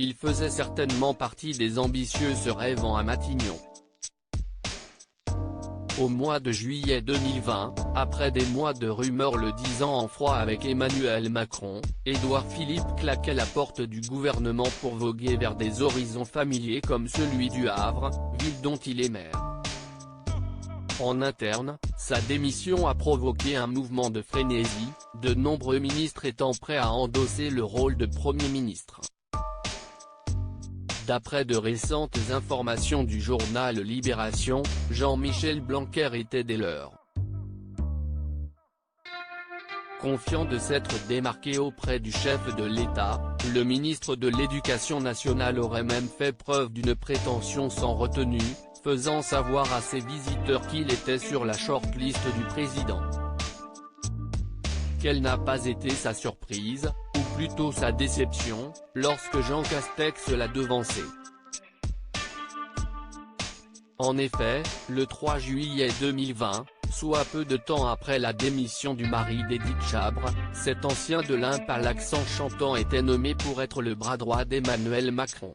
il faisait certainement partie des ambitieux se rêvant à Matignon. Au mois de juillet 2020, après des mois de rumeurs le disant en froid avec Emmanuel Macron, Édouard Philippe claquait la porte du gouvernement pour voguer vers des horizons familiers comme celui du Havre, ville dont il est maire. En interne, sa démission a provoqué un mouvement de frénésie, de nombreux ministres étant prêts à endosser le rôle de Premier ministre. D'après de récentes informations du journal Libération, Jean-Michel Blanquer était des leurs. Confiant de s'être démarqué auprès du chef de l'État, le ministre de l'Éducation nationale aurait même fait preuve d'une prétention sans retenue, faisant savoir à ses visiteurs qu'il était sur la shortlist du président. Quelle n'a pas été sa surprise, ou plutôt sa déception, lorsque Jean Castex l'a devancé. En effet, le 3 juillet 2020, soit peu de temps après la démission du mari d'Édith Chabre, cet ancien de l'Olympe à l'accent chantant était nommé pour être le bras droit d'Emmanuel Macron.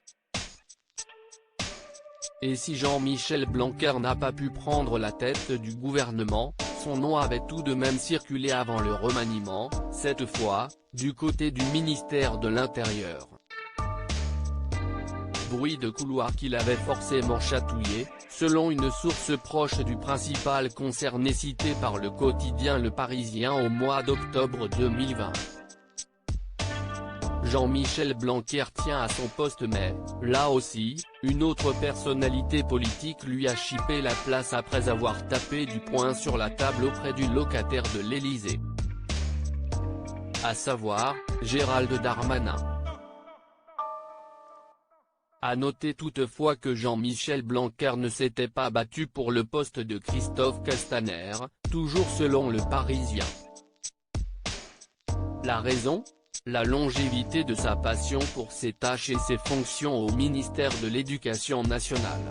Et si Jean-Michel Blanquer n'a pas pu prendre la tête du gouvernement, son nom avait tout de même circulé avant le remaniement, cette fois, du côté du ministère de l'Intérieur. Bruit de couloir qu'il avait forcément chatouillé, selon une source proche du principal concerné cité par le quotidien Le Parisien au mois d'octobre 2020. Jean-Michel Blanquer tient à son poste mais, là aussi, une autre personnalité politique lui a chippé la place après avoir tapé du poing sur la table auprès du locataire de l'Élysée. À savoir, Gérald Darmanin. À noter toutefois que Jean-Michel Blanquer ne s'était pas battu pour le poste de Christophe Castaner, toujours selon Le Parisien. La raison ? La longévité de sa passion pour ses tâches et ses fonctions au ministère de l'Éducation nationale.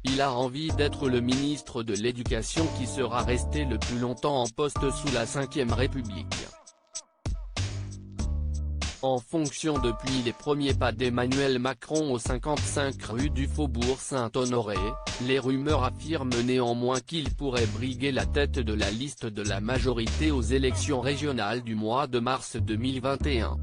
Il a envie d'être le ministre de l'Éducation qui sera resté le plus longtemps en poste sous la Ve République. En fonction depuis les premiers pas d'Emmanuel Macron au 55 rue du Faubourg Saint-Honoré, les rumeurs affirment néanmoins qu'il pourrait briguer la tête de la liste de la majorité aux élections régionales du mois de mars 2021.